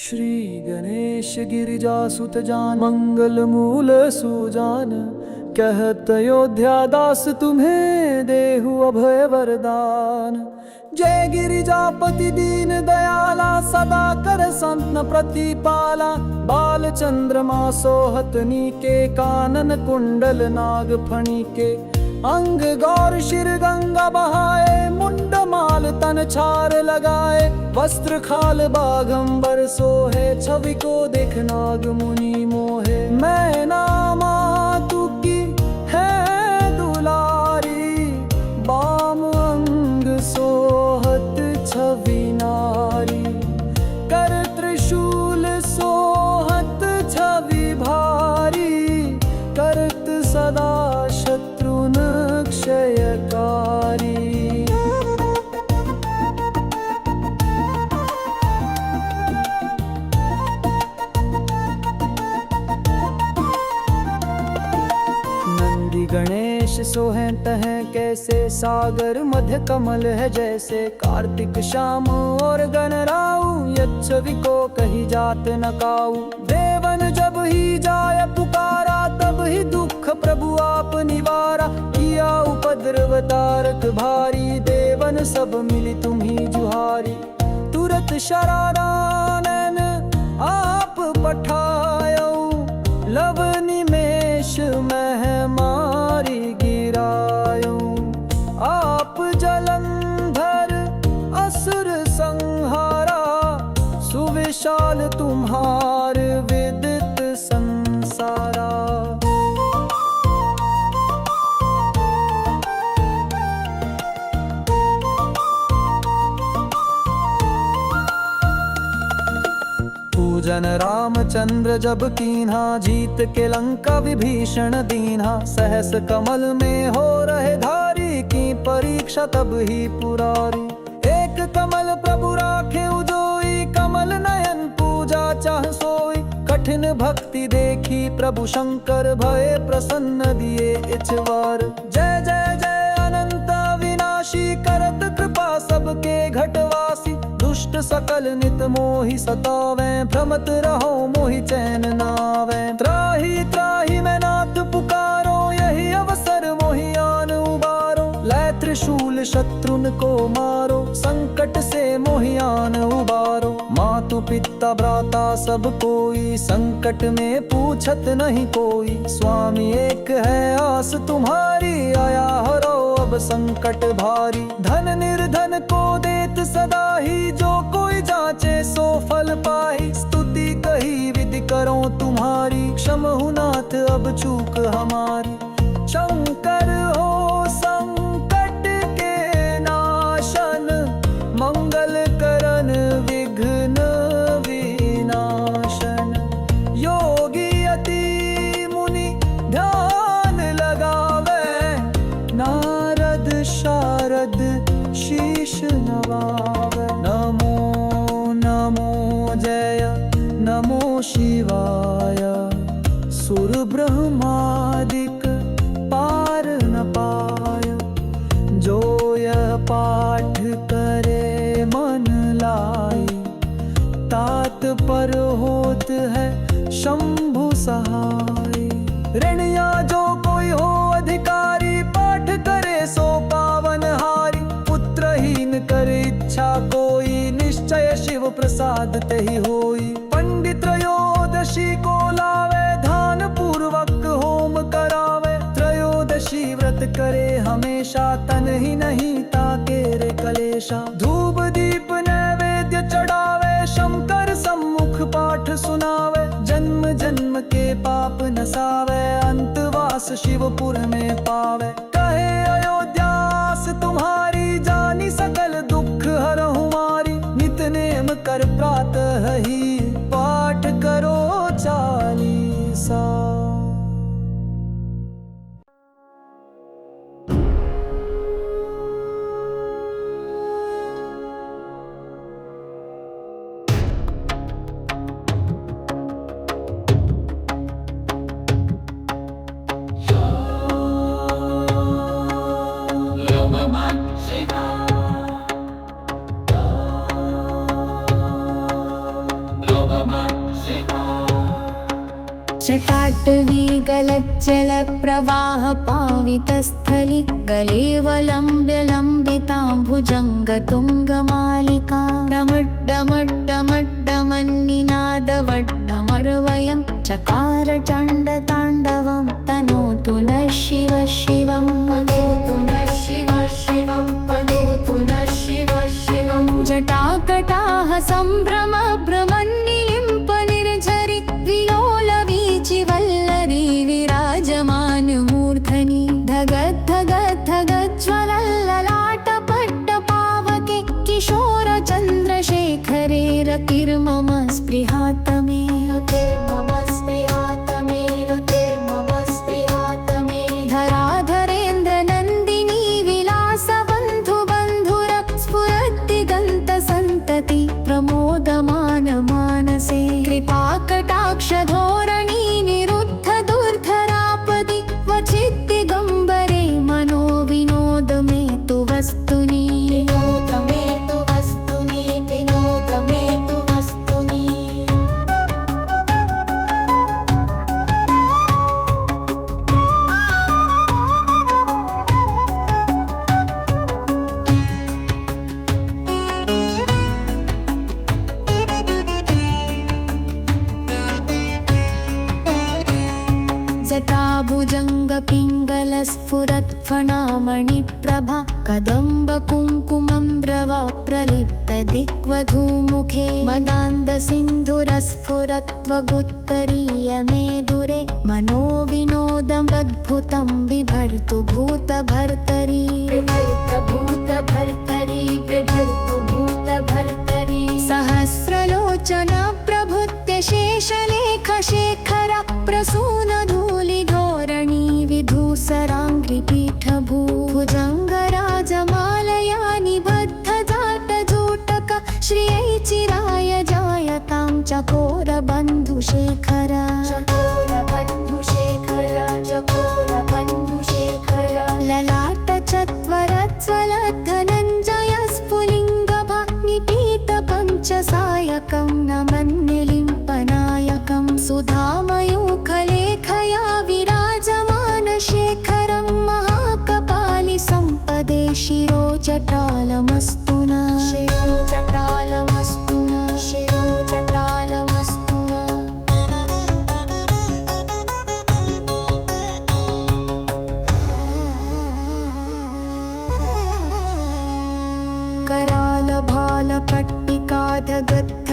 श्री गणेश गिरिजासुत जान मंगल मूल सुजान, कहत अयोध्या दास तुम्हें देहु अभय वरदान। जय गिरिजापति दीन दयाला, सदा कर संतन प्रतिपाला। बाल चंद्रमा सोहतनी के, कानन कुंडल नाग फणी के। अंग गौर शिर गंगा बहाए, मुंड माल तन छार लगाए। वस्त्र खाल बाघंबर सोहे, छवि को देख नाग मुनि मोहे। मैं नामा तू की है दुलारी, बाम अंग सोहत छवि नारी। कर त्रिशूल सोहत छवि भारी, करत सदा शत्रुन क्षयकारी। नंदी गणेश सोहें तहें कैसे, सागर मध्य कमल है जैसे। कार्तिक श्याम और गणराऊ, यच्छवि को कही जात न काऊ। देवन जब ही जाय पुकारा, तब ही दुख प्रभु आप निवारा। किया उपद्रव तारक भारी, देवन सब मिली तुम्ही जुहारी। तुरत शरानन आप पठायो, लव निमेष मह मारी गिरायो। आप जलंधर असुर संहारा, सुविशाल तुम्हार विदित संसारा। पूजन रामचंद्र जब कीन्हा, जीत के लंका विभीषण दीन्हा। सहस कमल में हो रहे धारी, की परीक्षा तब ही पुरारी। एक कमल प्रभु राखे उजोई, कमल नयन पूजा चाह सोई। कठिन भक्ति देखी प्रभु शंकर, भय प्रसन्न दिए इछवार। जय जय जय अनंत विनाशी, करत कृपा सबके घटवासी। दुष्ट सकल नित मोहि सतावे, भ्रमत रहो मोहि चैन नावे। त्राहि त्राहि मैं नाथ पुकारो, यही अवसर मोहि आन उबारो। लै त्रिशूल शत्रुन को मारो, संकट से मोहि आन उबारो। मातु पिता भ्राता सब कोई, संकट में पूछत नहीं कोई। स्वामी एक है आस तुम्हारी, आया हरो अब संकट भारी। धन निर्धन को देत सदा ही, जो कोई जाचे सो फल पाई। स्तुति कही विधि करो तुम्हारी, क्षमहु नाथ अब चूक हमारी। शंकर हो संकट के नाशन, मंगल करन विघ्न विनाशन। योगी अति मुनि ध्यान लगावे, नारद शारद शीश नवावे। नमो नमो जय नमो शिवाय, सुर ब्रह्मादिक पार न पाय। जो यह पाठ करे मन लाई, तात पर होत है शंभु सहाय। ऋणिया जो कोई हो अधिकारी, पाठ करे सो पावन हारी। पुत्रहीन कर इच्छा कोई, निश्चय शिव प्रसाद तेहि होई। पंडित त्रयोदशी को लावे, ध्यान पूर्वक होम करावे। त्रयोदशी व्रत करे हमेशा, तन ही नहीं ताके रे कलेशा। धूप दीप नैवेद्य चढ़ावे, शंकर सम्मुख पाठ सुनावे। जन्म जन्म के पाप नसावे, अंतवास शिवपुर में पावे। कहे अयोध्यास तुम्हारी, जानी सकल दुख हरहु मारी। नित नेम कर प्रातः ही, पाठ करो चालीसा। जटाटवी गलज्जल प्रवाह पावितस्थलि गलेवलम्ब्य लम्बिताम्बुजङ्गतुङ्गमालिका डमड्डमड्डमड्डमन्निनादवड्डमर्वयं चकार चण्डताण्डवं तनोतु नः शिव शिवं वदोतु नः शिव शिवं वदोतु नः शिव शिवं जटाकटाः सम्भ्रम भ्रमन्निलिम्प निर्झरि विलोलवीचिवल्लरी विराजमानमूर्धनि धगद्धगद्धगज्ज्वलल्ललाटपट्टपावके किशोरचन्द्रशेखरे रतिर्मम स्पृहातमे रतिर्मम स्पृहातमे रतिर्मम स्पृहातमे धराधरेन्द्रनन्दिनी विलासबन्धुबन्धुर स्फुरद्दिगन्तसन्तति प्रमोदमान मानसे कृपाकटाक्षधोरणी निरुद्ध दुर्धरापदि क्वचिद्दिगम्बरे मनो विनोद मे तु वस्तुनि विनोद मे तु वस्तुनि विनोद मे तु वस्तुनि जटाभुजङ्गपिङ्गलस्फुरत्फणामणिप्रभा कदम्बकुङ्कुमम्ब्रवा प्रलिप्तदिग्वधूमुखे मदान्दसिन्धुरस्फुरत्वगुत्तरीयमेदुरे मनो विनोदमद्भुतं बिभर्तु भूतभर्तरी भूतभर्तरी बिभर्तु भूतभर्तरी सहस्रलोचन प्रभुत्य शेषलेखशेखर प्रसूनधूलिधोरणी विधूसराङ्घ्रिपीठभुजङ्गराजमालया निबद्धजाटजूटक श्रियै चिराय जायतां चकोरबन्धुशेखर चकोरबन्धुशेखर चकोरबन्धुशेखर ललाटचत्वरज्ज्वलधनञ्जय स्फुलिङ्गभग्निपीठपञ्चसायकं नमन्निलिम्पनायकं सुधामयूखलेखया विराजमानशेखरं महाकपालि सम्पदे शिरोजटालमस्तु नः शिरोजटालमस्तु नः शिरोजटालमस्तु नः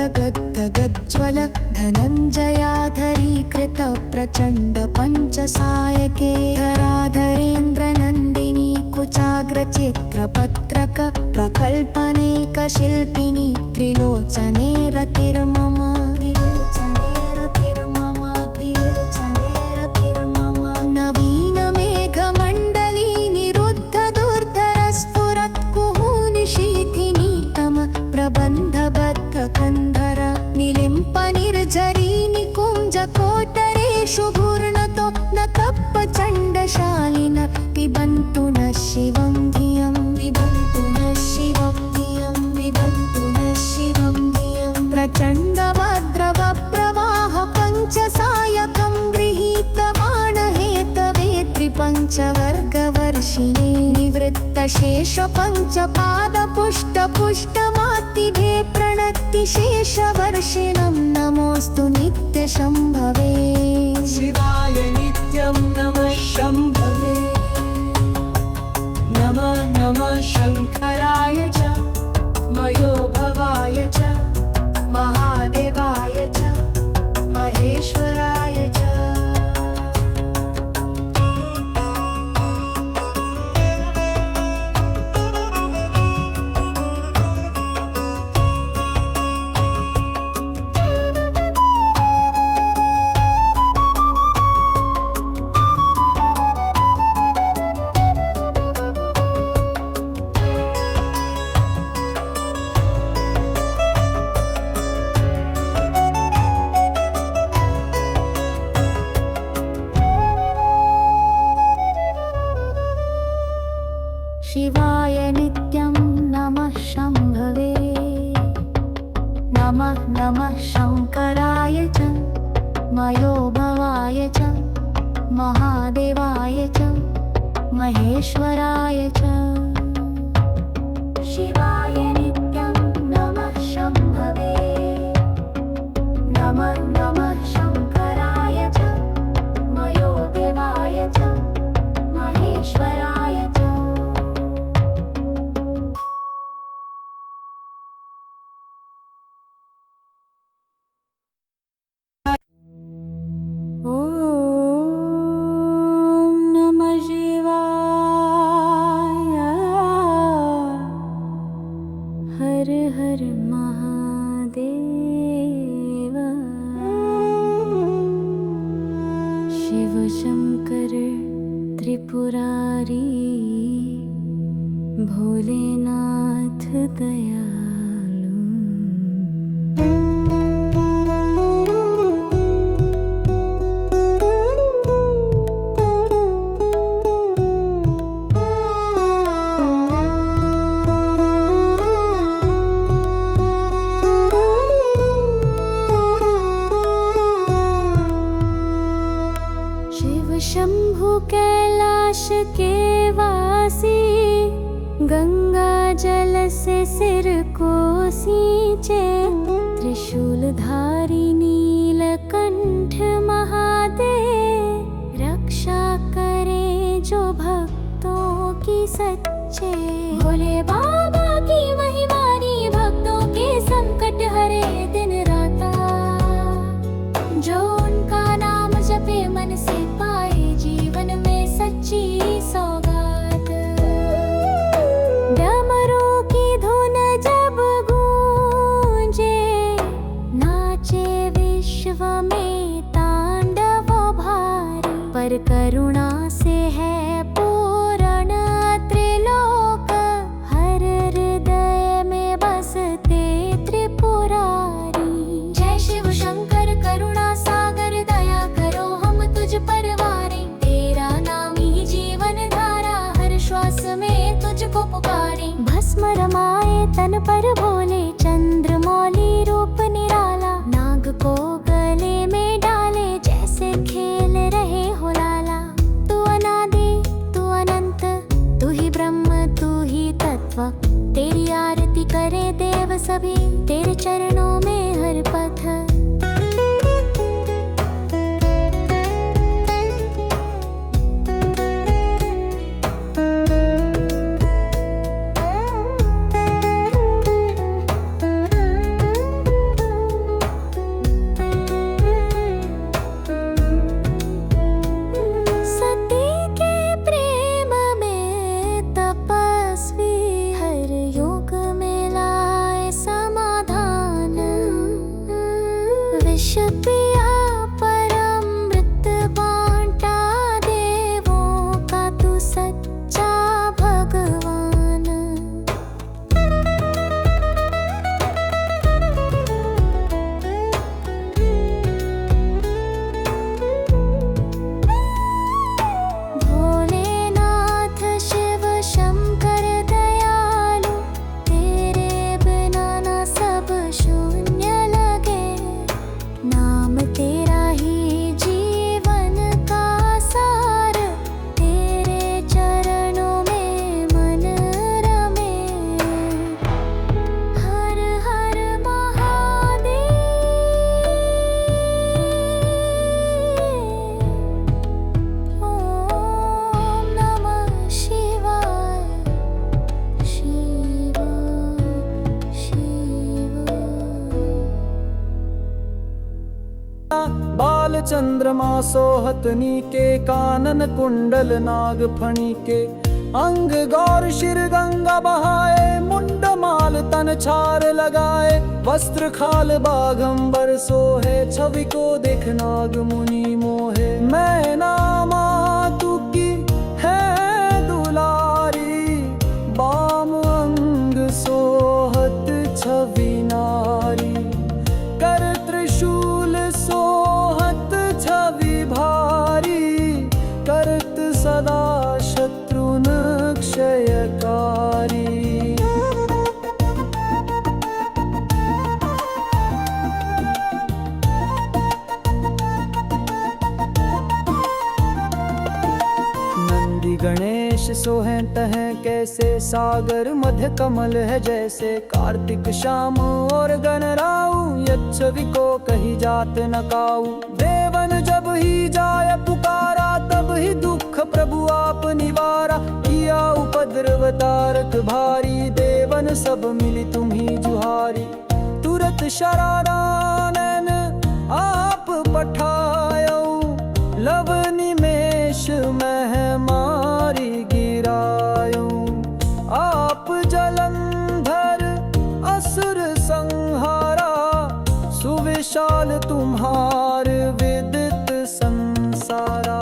करालभालपट्टिकाधगद्धगद्धगज्ज्वल धनञ्जयाधरीकृत प्रचण्ड पञ्चसायके धराधरेन्द्रनन्दिनी कुचाग्रचित्रपत्रक प्रकल्पनेकशिल्पिनी त्रिलोचने रतिर्मम त्रिलोचने रतिर्मम त्रिलोचने रतिर्मम नवीनमेघमण्डली निरुद्ध दुर्धरस्फुरत्कुहूनिशीथिनीतम प्रबन्धबद्धकन्धर निलिम्पनिर्झरी निकुञ्जकोटरेषु घूर्णतो न तप्पचण्डशालिन पिबन्तु नः शिवं धियं पिबन्तु नः शिवं धियं पिबन्तु नः शिवं धियं प्रचण्डवद्रवप्रवाह पञ्चसायकं गृहीतमाणहेतवे त्रिपञ्चवर्गवर्षिणे निवृत्तशेषपञ्चपादपुष्टपुष्टमातिभे प्रणतिशेषवर्षिणं नमोऽस्तु नित्यशम्भवे शिवाय नित्यं नमः शम्भवे नमः नमः शङ्कराय च मयोभवाय च महादेवाय च महेश्वराय च शङ्कराय च मयोभवाय च महादेवाय च महेश्वराय च शिवाय नित्यं नमः शम्भवे नमः नमः शङ्कराय च मयोदेवाय च महेश्वराय च ॐ नमः शिवाय हर हर महादेव शिव शंकर त्रिपुरारी भोलेनाथ दयालु शंभु कैलाश के वासी गंगा जल से सिर को सींचे त्रिशूलधारी नीलकंठ महादेव रक्षा करे जो भक्तों की सच्चे भोले बाबा की महिमानी भक्तों के संकट हरे दिन राता जो उनका नाम जपे मन से पाए जीवन में सच्ची सौगात डमरू की धुन जब गूंजे नाचे विश्व में तांडव भारी पर करुणा से है पूर्ण त्रिलोक हर हृदय में बसते त्रिपुरारी जय शिव शंकर करुणा सागर दया करो हम तुझ पर वारे तेरा नाम ही जीवन धारा हर श्वास में तुझको पुकारे भस्म रमाए तन पर भोले चंद्रमौली रूप निराला नाग को गले में डाले जैसे खेल रहे हो लाला तू अनादि तू अनंत तू ही ब्रह्म तू ही तत्व तेरी आरती करे देव सभी तेरे चरणों में हर पथ सती के प्रेम में तपस्वी हर युग में लाए समाधान विष पिया परमृत बांटा देवों का तू सच्चा भगवान भोलेनाथ शिव शंकर दयालु तेरे बिना ना सब शून्य लगे नाम तेरा ही जीवन का सार तेरे चरणों में मन रमे हर हर महादेव ओम नमः शिवाय शिव शिव बाल चंद्रमा सोहतनी के कानन कुंडल नाग फणी के अंग गौर शिर गंगा बहाए मुंड माल तन छार लगाए वस्त्र खाल बाघंबर सोहे छवि को देख नाग मुनि मोहे मैं नामा तू की है दुलारी बाम अंग सोहत छवि नारी कर त्रिशूल सोहत छवि भारी करत सदा शत्रुन क्षयकारी सो हैं तहें कैसे, सागर मध्य कमल है जैसे। कार्तिक श्याम और गणराऊ, यच्छवी को कही जात न काऊ। देवन जब ही जाय पुकारा, तब ही दुख प्रभु आप निवारा। किया उपद्रव तारक भारी, देवन सब मिली तुम्ही जुहारी। तुरत शरारानन आप पठायो, लव निमेष मह मारी गिरायो। आप जलंधर असुर संहारा, सुविशाल तुम्हार विदित संसारा।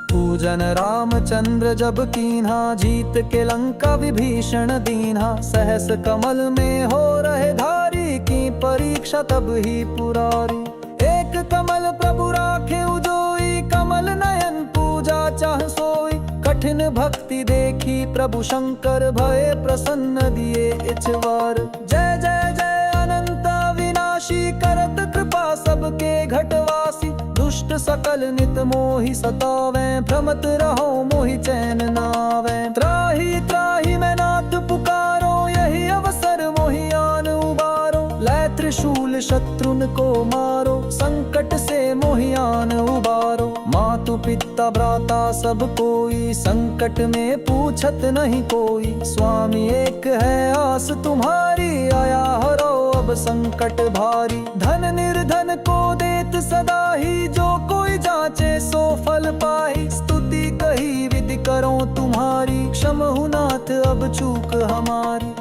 पूजन रामचंद्र जब कीन्हा, जीत के लंका विभीषण दीन्हा। सहस कमल में हो रहे धारी, की परीक्षा तब ही पुरारी। एक कमल प्रभु राखे उजोई, कमल नयन पूजा चाह सोई। कठिन भक्ति देखी प्रभु शंकर, भय प्रसन्न दिए इछवार। जय जय जय अनंत विनाशी, करत कृपा सबके घटवासी। दुष्ट सकल नित मोहि सतावे, भ्रमत रहो मोहि चैन नावे। त्राहि त्राहि मैं नाथ पुकारो, यही अवसर मोहि आन उबारो। लै त्रिशूल शत्रुन को मारो, संकट से मोहि आन उबारो। मातु पिता भ्राता सब कोई, संकट में पूछत नहीं कोई। स्वामी एक है आस तुम्हारी, आया हरो अब संकट भारी। धन निर्धन को देत सदा ही, जो कोई जाचे सो फल पाई। स्तुति कही विधि करो तुम्हारी, क्षमहु नाथ अब चूक हमारी।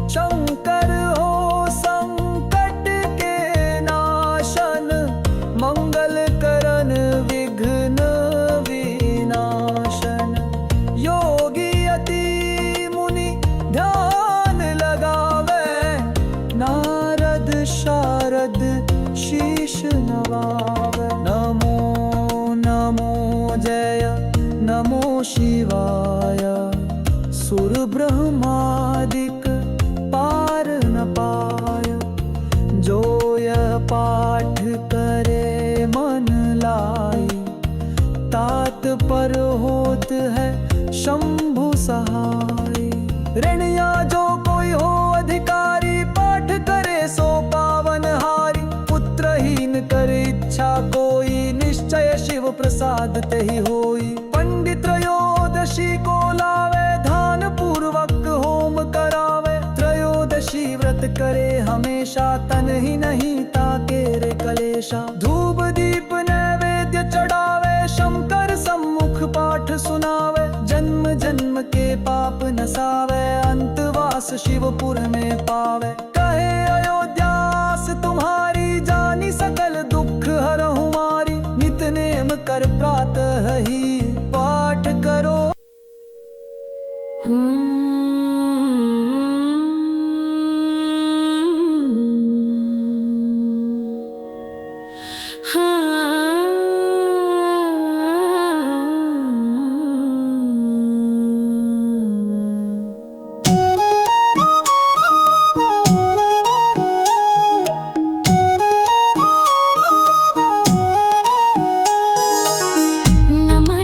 शंकर हो संकट के नाशन, मंगल करन विघ्न विनाशन। योगी अति मुनि ध्यान लगावे, नारद शारद शीश नवावे। नमो नमो जय नमो शिवाय, सुर ब्रह्मादिक पार न पाय। जो यह पाठ करे मन लाई, तात पर होत है शंभु सहाय। ऋण या जो कोई हो अधिकारी, पाठ करे सो पावन हारी। पुत्रहीन कर इच्छा कोई, निश्चय शिव प्रसाद तेहि होई। पंडित त्रयोदशी को लावे, ध्यान पूर्वक होम करावे। त्रयोदशी व्रत करे हमेशा, तन ही नहीं ताके रे कलेशा। धूप दीप नैवेद्य चढ़ावे, शंकर सम्मुख पाठ सुनावे। जन्म जन्म के पाप नसावे, अंतवास शिवपुर में पावे। कहे अयोध्यास तुम्हारी, जानी सकल दुख हरहु मारी। नित नेम कर प्रातः ही पाठ करो। नमः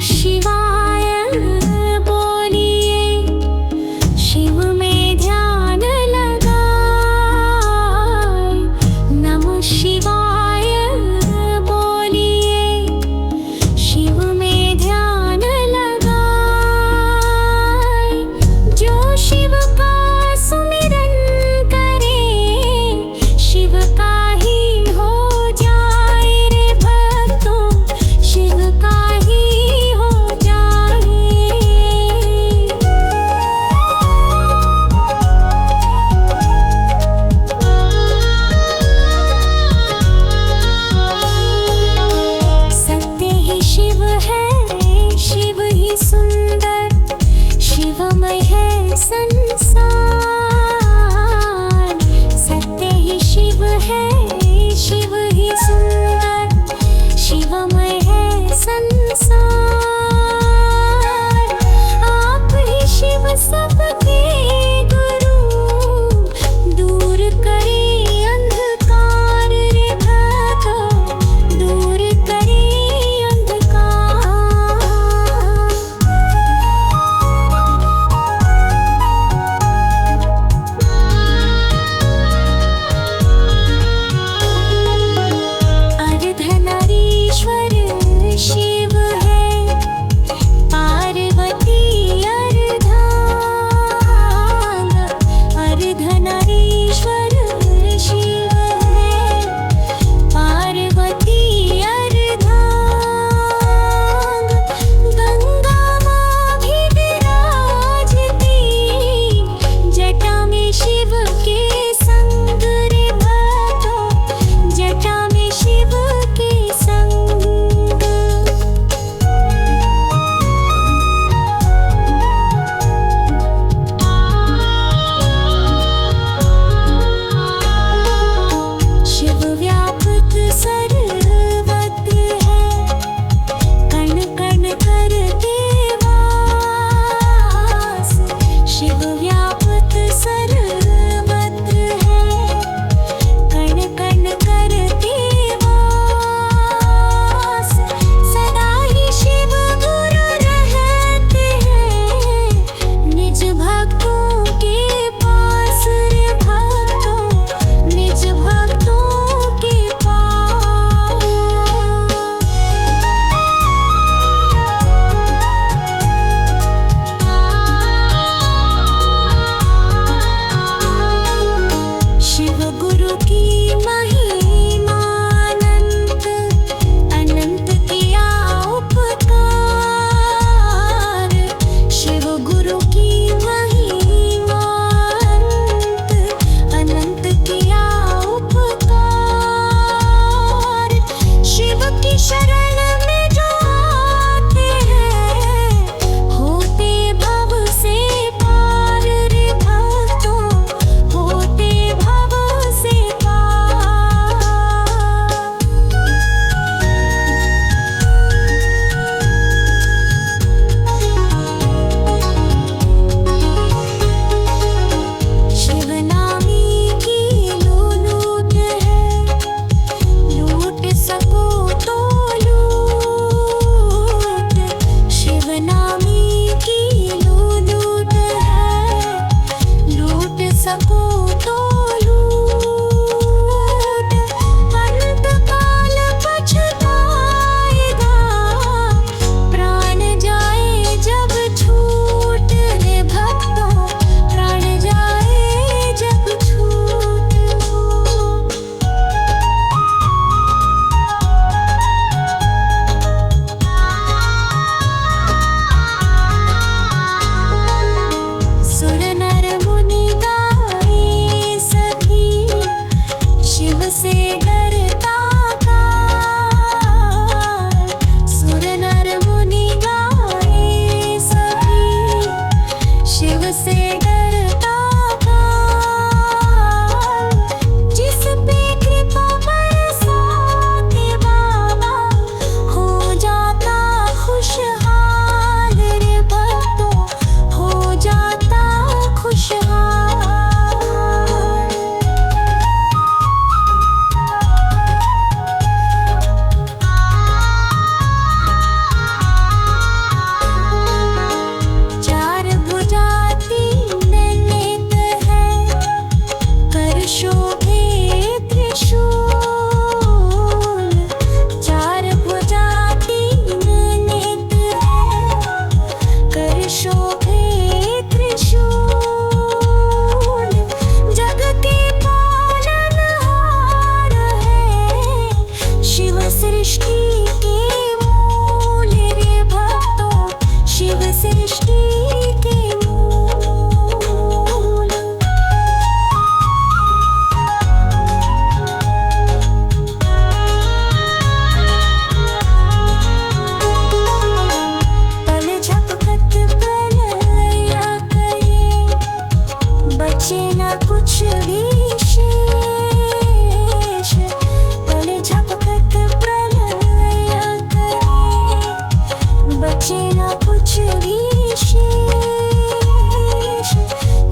कुछ विशेष।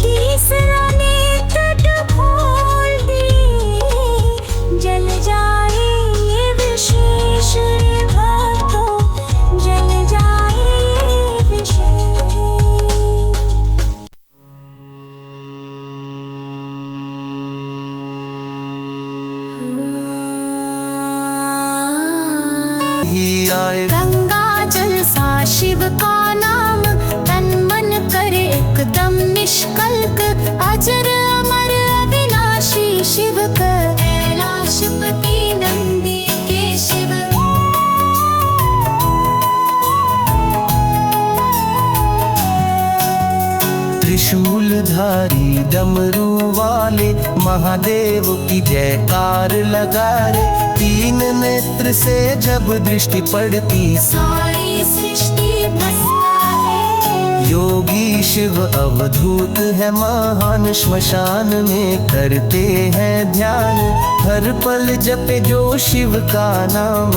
तीसरा नेत्र खोल दे, जल जाए ये विशेष भक्तों, जल जाए ये विशेष। ही आए गंगा जल सा शिव का नाम, तन मन करे एकदम निष्कल्क। अजर अमर अविनाशी शिव का, कैलाशपति नंदी के शिव। त्रिशूलधारी डमरू वाले महादेव की जयकार लगाए। तीन नेत्र से जब दृष्टि पड़ती, सारी सृष्टि भस्माए। योगी शिव अवधूत है महान, श्मशान में करते हैं ध्यान। हर पल जपे जो शिव का नाम,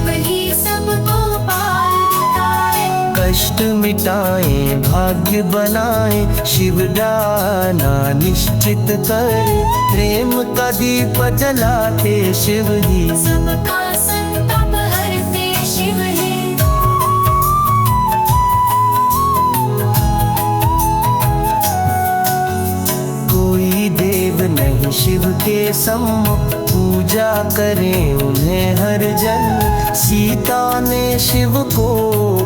वही सबको पार बताए। कष्ट मिटाए भाग्य बनाए, शिव दाना निश्चित करे। प्रेम का दीप जलाते शिव ही, सबका संताप हरते शिव है। कोई देव नहीं शिव के सम्मुख, पूजा करें उन्हें हर जन। सीता ने शिव को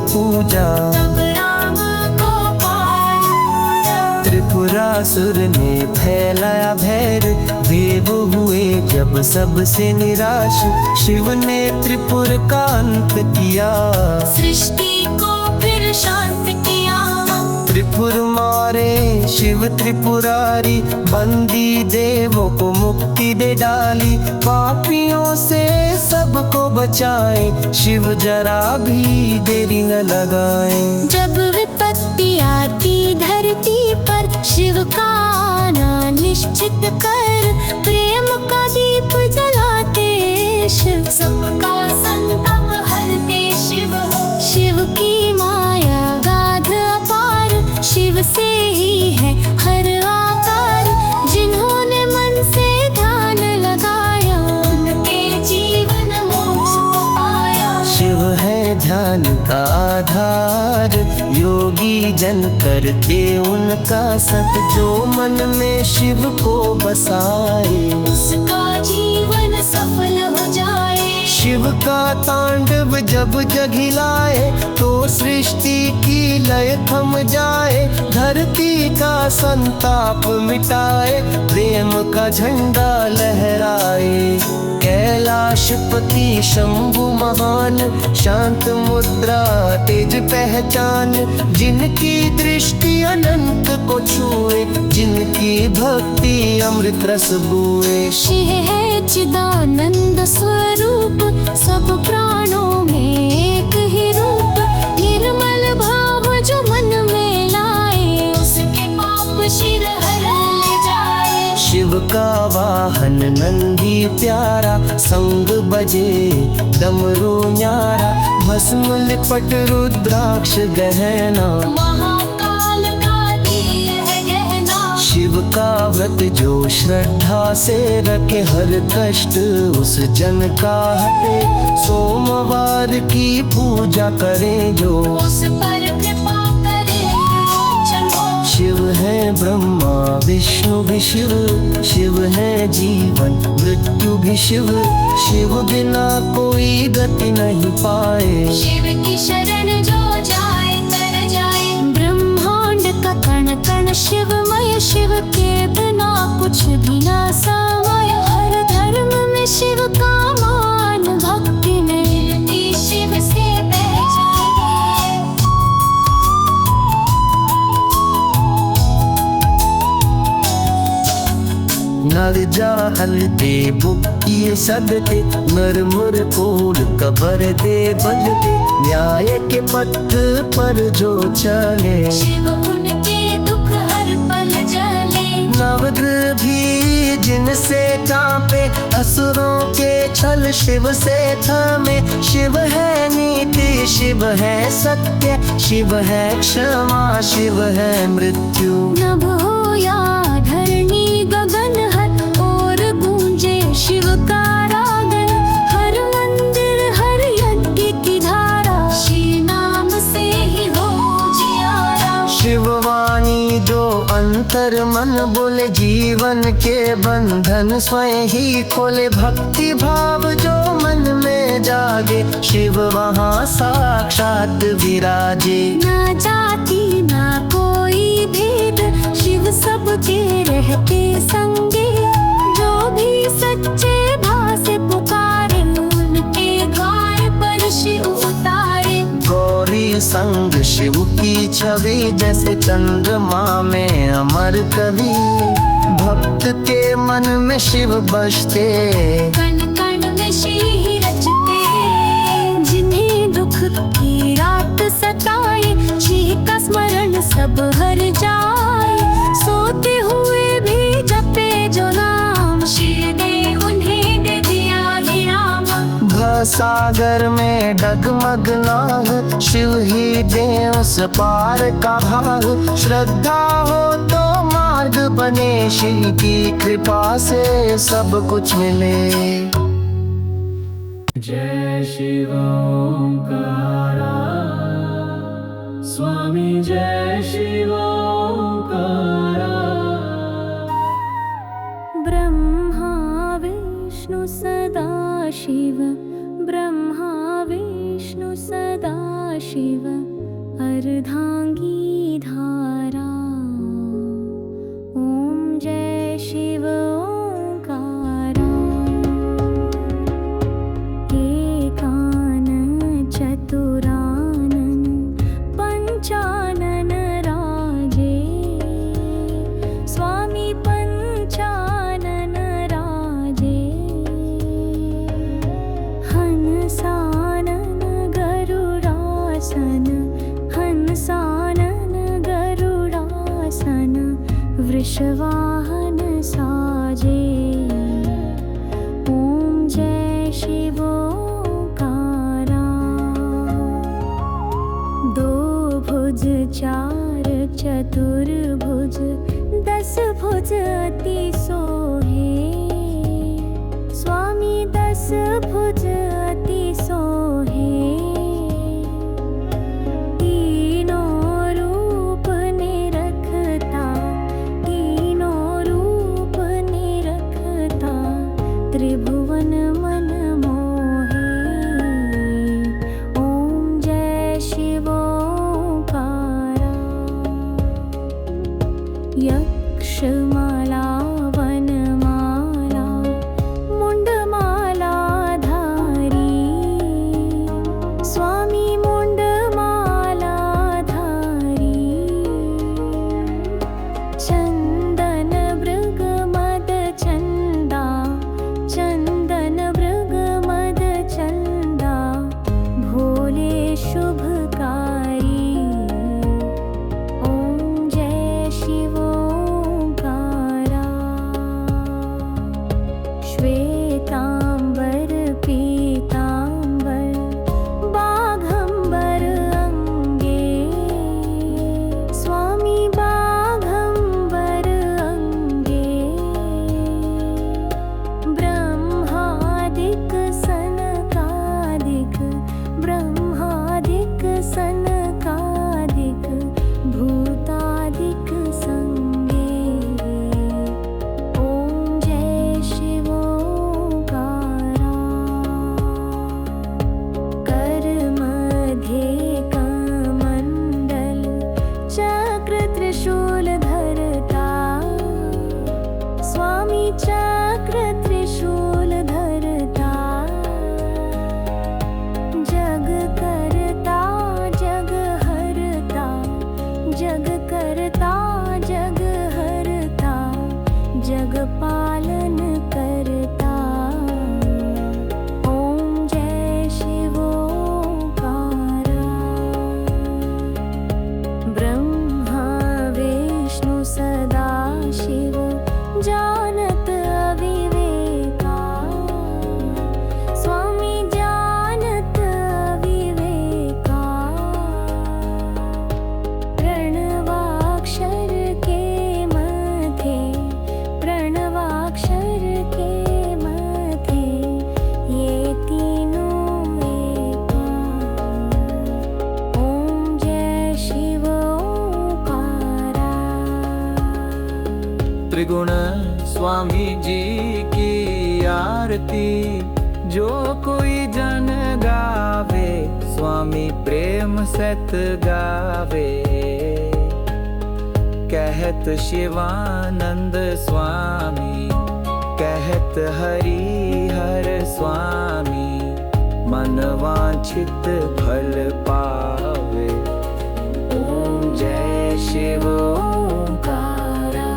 पूजा, तब राम को पाया। त्रिपुरासुर ने फैलाया भैर। देव हुए जब सबसे निराश, शिव ने त्रिपुर का अंत किया। सृष्टि को फिर शांत किया। त्रिपुर मारे शिव त्रिपुरारी, बंदी देवों को मुक्ति दे डाली। पापियों से सबको बचाए, शिव जरा भी देरी न लगाए। जब विपत्ति आती धरती पर, शिव का आना निश्चित कर। प्रेम का दीप जलाते शिव, सबका संताप हरते शिव। शिव की माया गाध अपार, शिव से ही है हर आकार। जिन्होंने मन से ध्यान लगाया, उनके जीवन मोक्ष पाया। शिव है ध्यान का आधार, योगी जन करते उनका सत। जो मन में शिव को बसाए, उसका जीवन सफल हो जाए। शिव का तांडव जब जगिलाए, तो सृष्टि की लय थम जाए। धरती का संताप मिटाए, प्रेम का झंडा लहराए। कैलाशपति शंभु महान, शांत मुद्रा तेज पहचान। जिनकी दृष्टि अनंत को छुए, जिनकी भक्ति अमृत रस बुए। शिव है चिदानंद स्वरूप, सब प्राणों में एक ही रूप। निर्मल भाव जो मन में लाए, उसके पाप शिव हर ले जाए। शिव का वाहन नंदी प्यारा, संग बजे डमरू न्यारा। भस्म लिपट रुद्राक्ष गहना, महाकाल का दिए है गहना। शिव का व्रत जो श्रद्धा से रखे, हर कष्ट उस जन का हटे। सोमवार की पूजा करें जो, उस पर कृपा करे चलो। शिव है ब्रह्मा विष्णु भी शिव, शिव है जीवन मृत्यु भी शिव। शिव बिना कोई गति नहीं पाए, शिव की शरण जो जाए तर जाए। ब्रह्मांड का कण कण शिवमय, शिव के बिना कुछ भी ना समय। हर धर्म में शिव का मान, भक्ति में शिव से पहचाने। नर जाहल दे बुकिए सदते, नर मुर कोल कबर दे बलते। न्याय के पथ पर जो चले, शिव उनके दुख हर पल जले। नवग्रह भी जिनसे कांपे असुरों के छल शिव से थमे। शिव है नीति, शिव है सत्य, शिव है क्षमा, शिव है मृत्यु। नभ हो या धरणी गगन हर और गूंजे शिव का रागन। हर मंदिर हर यज्ञ की धारा श्री नाम से ही हो जियारा। शिववाणी दो अंतर मन बोले, जीवन के बंधन स्वयं ही खोले। भक्ति भाव जो मन में जागे, शिव वहाँ साक्षात विराजे। ना जाति ना कोई भेद, शिव सबके रहते संगे। जो भी सच्चे भाव से पुकारे, उनके द्वार पर शिव उतारे। गौरी संग शिव की छवि, जैसे चंद्रमा में अमर कवि। भक्त के मन में शिव बसते, कण कण में श्री रचते। जिन्हें दुख की रात सताए, श्री का स्मरण सब हर जाए। सोते हुए भी जपे जो नाम, श्री ने उन्हें दे दिया विराम। सागर में डगमग नाग, शिव ही दे उस पार का भाग। श्रद्धा हो तो मार्ग बने, शिव की कृपा से सब कुछ मिले। जय शिव ओंकारा, स्वामी जय शिव ओंकारा। ब्रह्मा विष्णु सदा शिव, ब्रह्मा विष्णु सदा शिव। अर्धांगी धारा ओम जय शिव ओंकारा। एकानन चतुरानन पंचानन राजे। स्वामी पंचानन राजे। हंसानन गरुडासन, हंसानन गरुडासन। वृषवाहन साजे ओम जय शिव ओंकारा। दो भुज चार चतुर्भुज, 10 भुज अति सोहे। स्वामी 10 भुज अति सोहे। तीनों रूप निरखता, तीनों रूप निरखता। त्रिभुवन मन मोहे ओम जय शिव ओंकारा। यक्षमाला वनमाला मुंडमाला त्रिगुण स्वामी जी की आरती जो कोई जन गावे स्वामी प्रेम सत गावे कहत शिवानंद स्वामी कहत हरिहर स्वामी मन वांछित फल पावे। ओम जय शिव ओंकारा।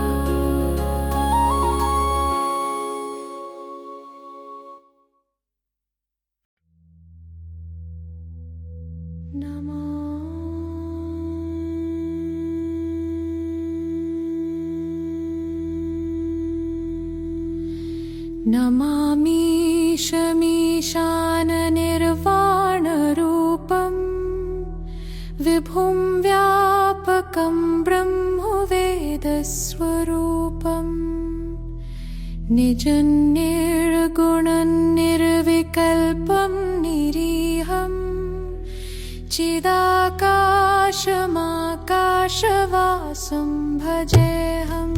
नमामि शमीशाननिर्वाणरूपं विभुं व्यापकं ब्रह्मवेदस्वरूपं निजं निर्गुणं निर्विकल्पं निरीहं चिदाकाशमाकाशवासं भजेऽहम्।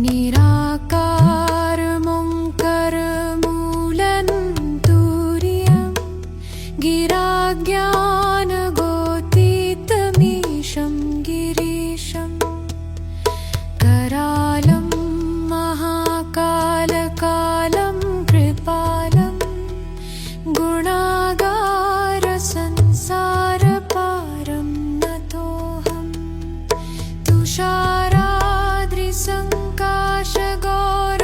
निराकारमोङ्कारमूलं तुर्यं गिराज्ञानगोतीतमीशं गिरीशं करालं महाकालकालं कृपालं गुणागारसंसारपारं नतोऽहं तुषाराद्रिसङ्काशगौर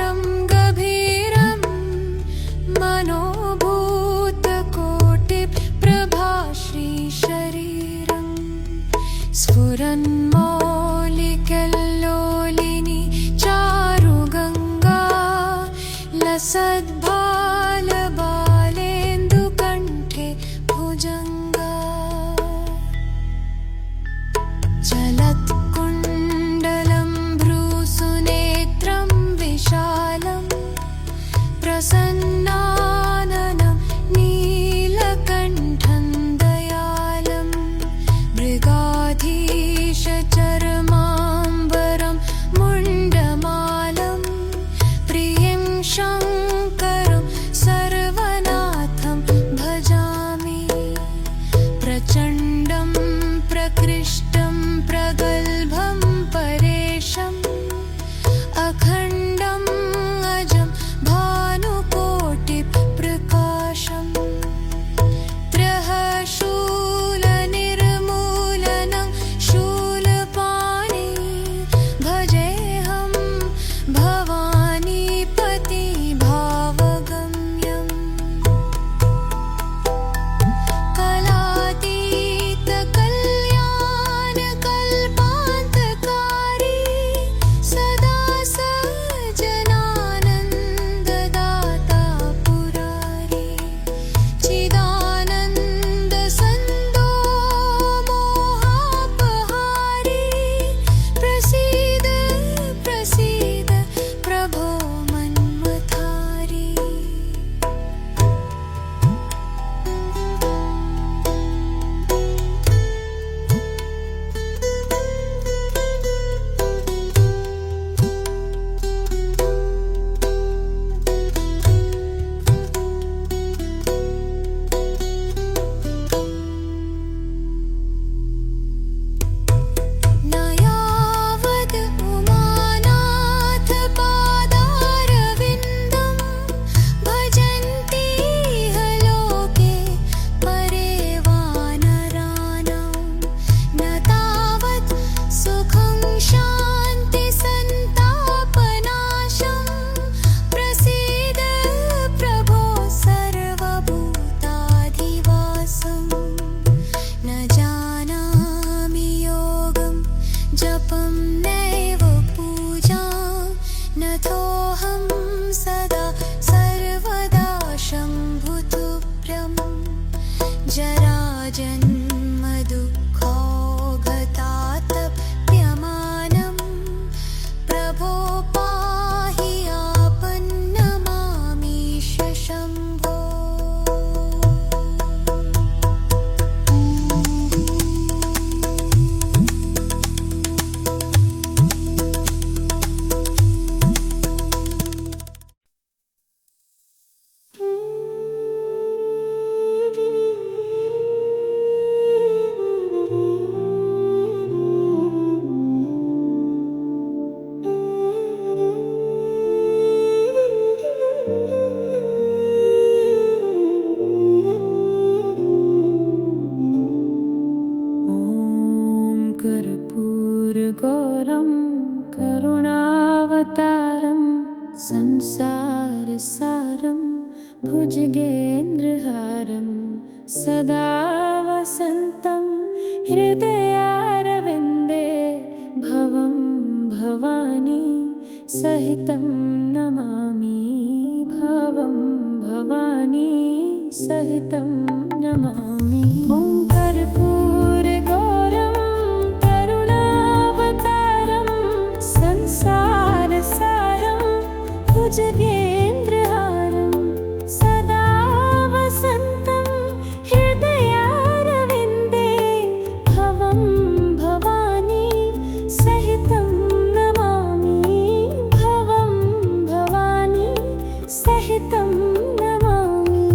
कर्पूरगौरं करुणावतारं संसारसारं भुजगेन्द्रहारं सदा वसन्तं हृदयारविन्दे भवं भवानी सहितं नमामि भवं भवानी सहितं नमामि ॐ कर्पूरगौरं करुणावतारं संसारसारं भुजगेन्द्रहारं सदा वसन्तं हृदयारविन्दे भवं भवानी सहितं नमामि भवं भवानी सहितं नमामि।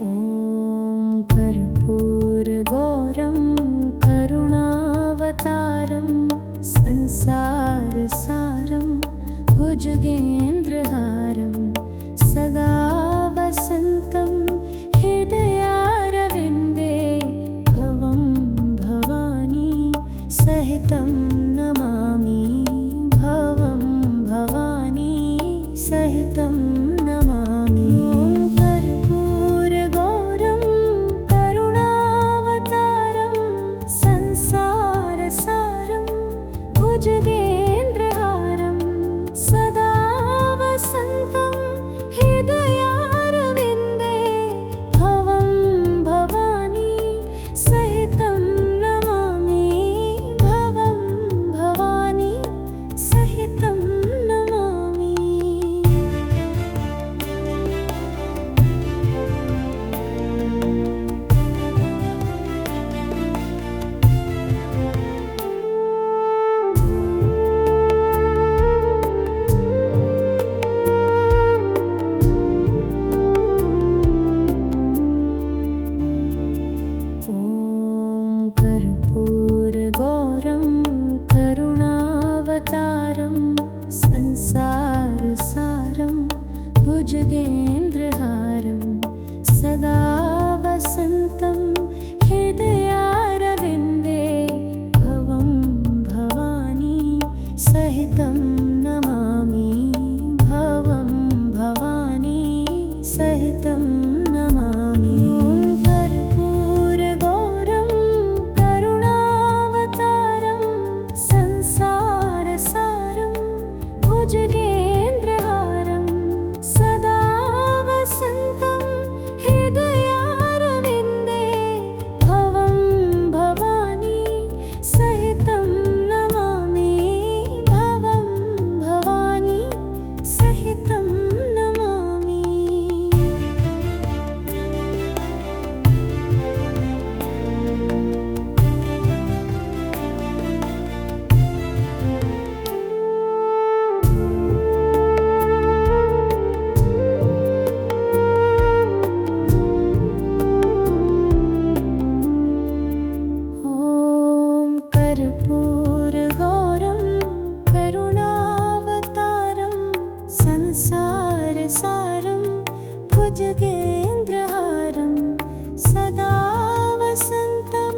ॐ कर्पूरगौरं करुणावतारं संसारसारं भुजगेन्द्रहारं सदा वसन्तं हृदयारविन्दे भवं भवानी सहितं नमामि भवं भवानी सहितं नमामि। कर्पूरगौरं करुणावतारं संसारसारं भुजगेन्द्रहारं सदा वसन्तं हृदयारविन्दे भवं भवानी सहितं नमामि भवं भवानी सहितं नमामि। ॐ कर्पूरगौरं करुणावतारं संसारसारं भुजगेन्द्रहारं सदा वसन्तं हृदयारविन्दे भवं भवानी सहितं नमामि भवं भवानी सहितं नमामि। कर्पूरगौरं करुणावतारं संसारसारं भुजगेन्द्रहारं सदा वसन्तं हृदयारविन्दे भवं भवानी सहितं नमामि भवं भवानी सहितं नमामि। ॐ कर्पूरगौरं करुणावतारं संसारसारं भुजगेन्द्रहारं सदा वसन्तं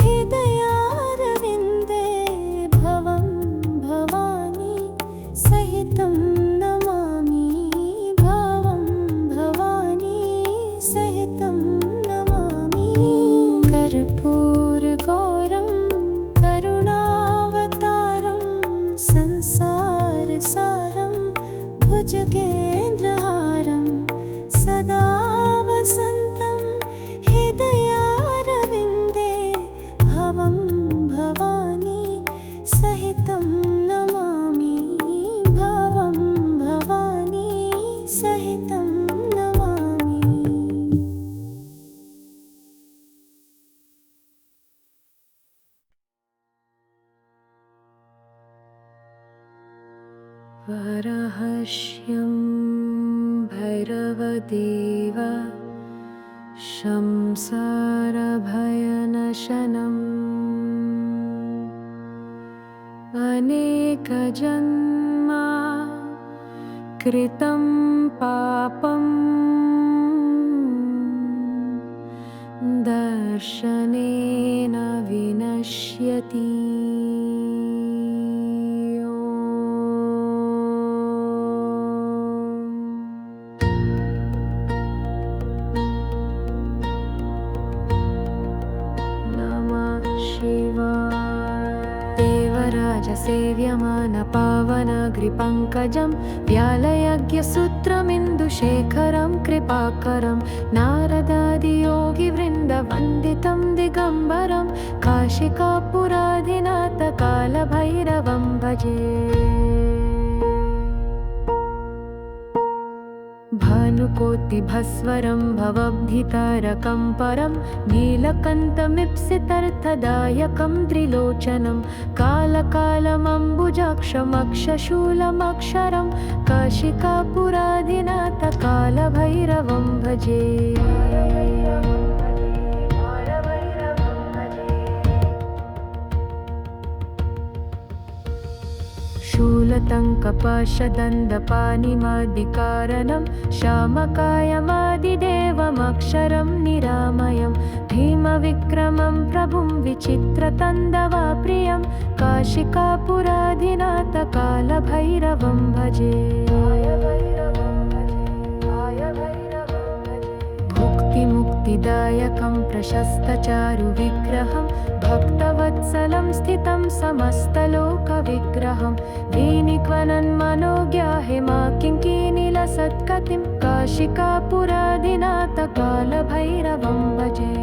हृदयारविन्दे भवं भवानी सहितं नमामि भवं भवानी सहितं नमामि। कर्पूरगौरं करुणावतारं संसारसारं भुजगेन्द्रहारं सदा वसन्तं हृदयारविन्दे भवं भवानी सहितं नमामि भवं भवानी सहितं नमामि। वरहस्यं भैरवदेव संसारभयनशनम् अनेकजन्मा कृतं पापम् दर्शनेन विनश्यति। देवराजसेव्यमानपावनग्रिपङ्कजं व्यालयज्ञसूत्रमिन्दुशेखरं कृपाकरं नारदादियोगिवृन्दवन्दितं दिगम्बरं काशिकापुराधिनाथकालभैरवं भजे। भानुकोटिभस्वरं भवभीतारकं परं नीलकण्ठमीप्सितार्थदायकं त्रिलोचनं कालकालमम्बुजाक्षमक्षशूलमक्षरं काशिकापुराधिनाथकालभैरवं भजे। शूलतङ्कपाशदण्डपाणिमादिकारणं श्यामकायमादिदेवमक्षरं निरामयं भीमविक्रमं प्रभुं विचित्रतन्दवाप्रियं काशिकापुराधिनाथकालभैरवं भजे। भुक्तिमुक्तिदायकं प्रशस्तचारुविग्रहं भक्तवत्सलं स्थितं समस्तलोकविग्रहं वेणिक्वनन्मनोज्ञाहिमा किङ्किणीलसत्कतिं काशिकापुराधिनाथकालभैरवं भजे।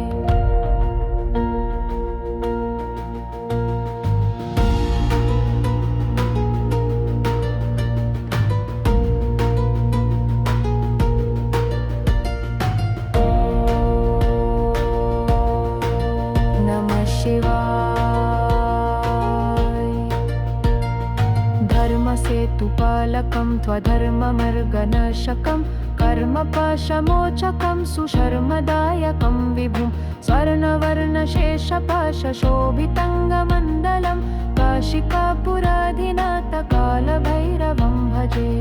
धर्मसेतुपालकं त्वधर्ममर्गनाशकं कर्मपाशमोचकं सुशर्मदायकं विभुं स्वर्णवर्णशेषपाशशोभितङ्गमण्डलं काशिकापुराधिनाथकालभैरवं भजे।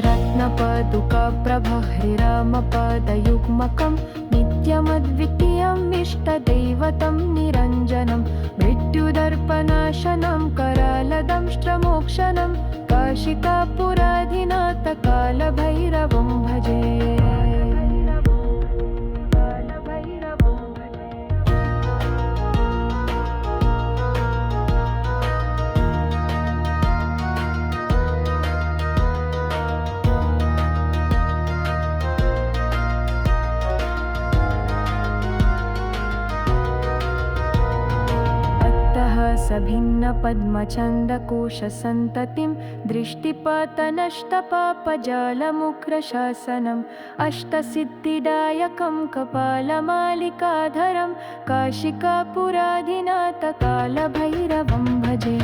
रत्नपादुकाप्रभहृरामपादयुग्मकं नित्यमद्वितीयम् इष्टदैवतं निरञ्जनं मृत्युदर्पनाशनं करालदंष्ट्रमोक्षणं काशिकापुराधिनाथकालभैरवं भजे। सभिन्नपद्मचन्दकोशसन्ततिं दृष्टिपातनष्टपापजालमुग्रशासनम् अष्टसिद्धिदायकं कपालमालिकाधरं काशिकापुराधिनाथकालभैरवं भजे।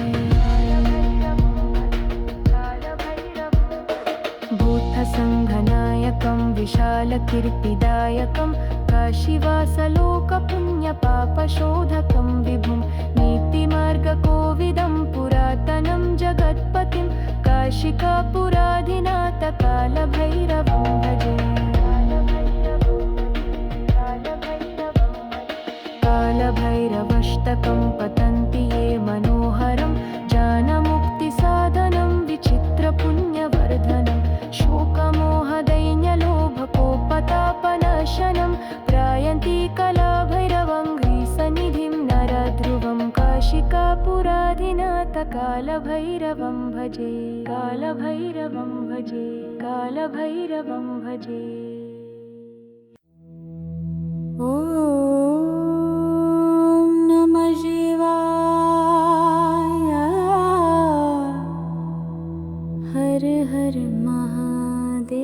भूतसङ्घनायकं विशालकीर्तिदायकं काशीवासलोकपुण्यपापशोधकं विभुं नीतिमार्गकोविदं पुरातनं जगत्पतिं काशिकापुराधिनाथकालभैरवं भजे। कालभैरवष्टकं पतन्ति ये मनोहरं ज्ञानमुक्तिसाधनं विचित्रपुण्यवर्धनं शोकमोहदैन्यलोभकोपतापनाशनं त्रायन्ति कलाभैरवं ह्रीसनिधिं नरध्रुवं काशिकापुराधिनाथकालभैरवं भजे। कालभैरवं भजे। कालभैरवं भजे। ॐ नमः शिवाय। हर हर महादेव।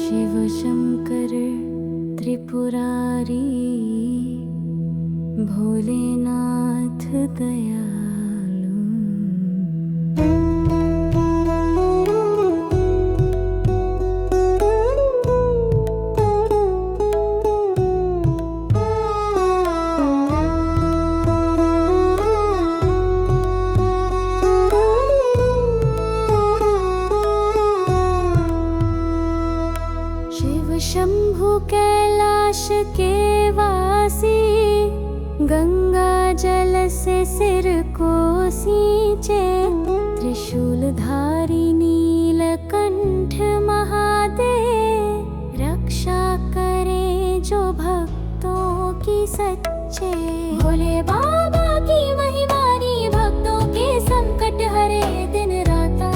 शिव शंकर त्रिपुरारी भोलेनाथ दयालु। से सिर को सींचे, त्रिशूलधारी नीलकंठ महादेव, रक्षा करे जो भक्तों की सच्चे। भोले बाबा की महिमानी भक्तों के संकट हरे दिन राता,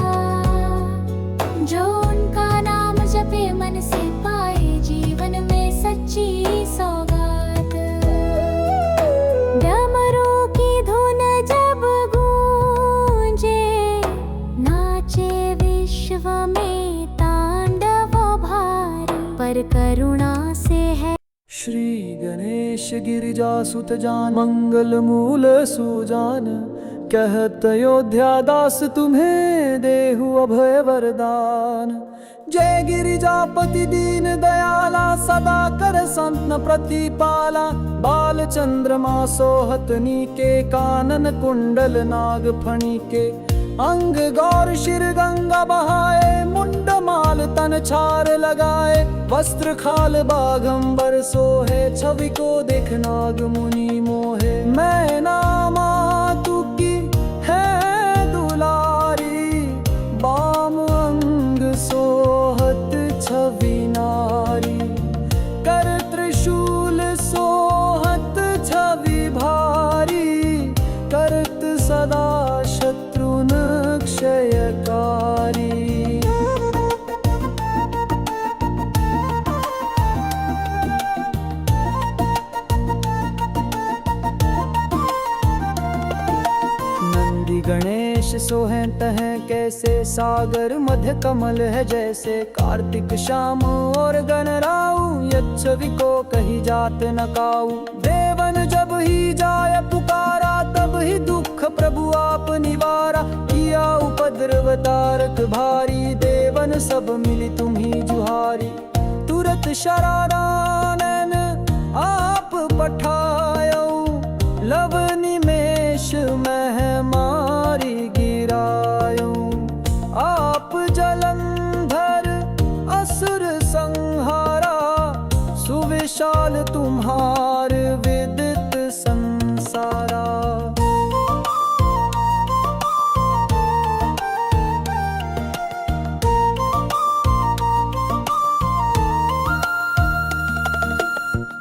जो उनका नाम जपे मन से पाए जीवन में सच्ची सौगात। डमरू की धुन जब गूंजे, नाचे विश्व में तांडव भारी, पर करुणा से है। श्री गणेश गिरिजा सुत जान, मंगल मूल सुजान, कहत अयोध्या दास तुम्हें देहु अभय वरदान। जय गिरिजापति दीन दयाला, सदा कर संतन प्रतिपाला। बाल चंद्रमा सोहतनी के, कानन कुंडल नाग फणी के। अंग गौर शिर गंगा बहाए, मुंड माल तन छार लगाए। वस्त्र खाल बाघंबर सोहे, छवि को देख नाग मुनि मोहे। मैं नामा तू की है दुलारी, बाम अंग सोहत छवि नारी। कर त्रिशूल सोहत छवि भारी, करत सदा शत्रुन क्षयकारी। नंदी गणेश सोहें तहें कैसे, सागर मध्य कमल है जैसे। कार्तिक श्याम और गणराऊ, यच्छवि को कही जात न काऊ। देवन जब ही जाय पुकारा, तब ही दुख प्रभु आप निवारा। किया उपद्रव तारक भारी, देवन सब मिली तुम्ही जुहारी। तुरत शरारानन आप पठायो, लव निमेष मह मारी गिरायो। आप जलंधर असुर संहारा, सुविशाल तुम्हार विदित संसारा।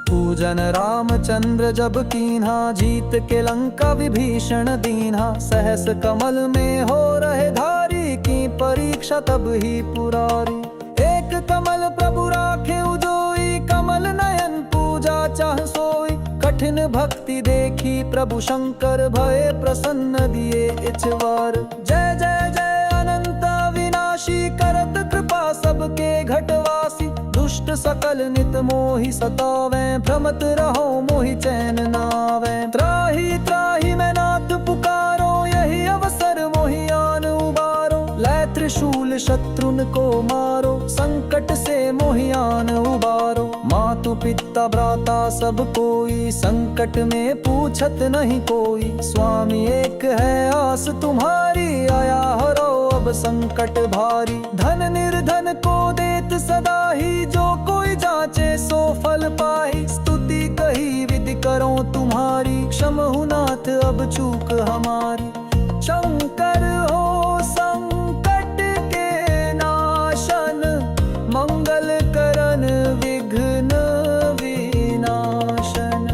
पूजन रामचंद्र जब कीन्हा, जीत के लंका विभीषण दीन्हा। सहस कमल में हो रहे धारी, की परीक्षा तब ही पुरारी। एक कमल प्रभु राखे उजोई, कमल नयन पूजा चाह सोई। कठिन भक्ति देखी प्रभु शंकर, भय प्रसन्न दिए इछवार। जय जय जय अनंत विनाशी, करत कृपा सबके घटवासी। दुष्ट सकल नित मोहि सतावे, भ्रमत रहो मोहि चैन नावे। त्राहि त्राहि मैं नाथ पुकारो, यही अवसर मोहि आन उबारो। लै त्रिशूल शत्रुन को मारो, संकट से मोहि आन उबारो। मातु पिता भ्राता सब कोई, संकट में पूछत नहीं कोई। स्वामी एक है आस तुम्हारी, आया हरो अब संकट भारी। धन निर्धन को देत सदा ही, जो कोई जाचे सो फल पाई। स्तुति कही विधि करो तुम्हारी, क्षमहु नाथ अब चूक हमारी। शंकर हो संकट के नाशन, मंगल करन विघ्न विनाशन।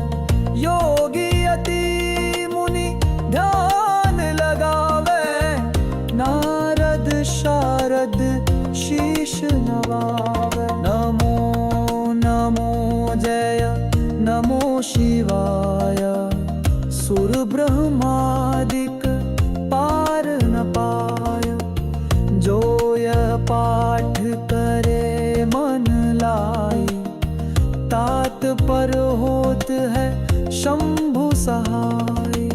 योगी अति मुनि ध्यान लगावे, नारद शारद शीश नवावे। नमो नमो जय नमो शिवाय, सुर ब्रह्मादिक पार न पाय। जो यह पाठ करे मन लाई, तात पर होत है शंभु सहाय।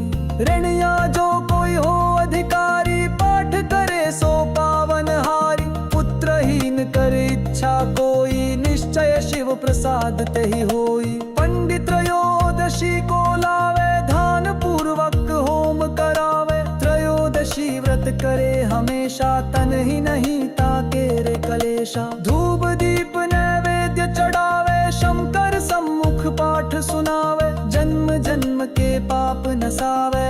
ऋणिया जो कोई हो अधिकारी, पाठ करे सो पावन हारी। पुत्रहीन करे इच्छा कोई, निश्चय शिव प्रसाद तेहि होई। पंडित त्रयोदशी को लावे, ध्यान पूर्वक होम करावे। त्रयोदशी व्रत करे हमेशा, तन ही नहीं ताके रे कलेशा। धूप दीप नैवेद्य चढ़ावे, शंकर सम्मुख पाठ सुनावे। जन्म जन्म के पाप नसावे,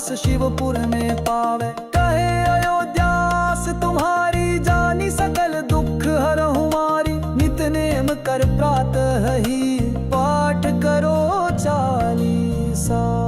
वास शिवपुर में पावे। कहे अयोध्यास तुम्हारी जानी सकल दुख हरहु मारी। नित नेम कर प्रातः ही पाठ करो 40।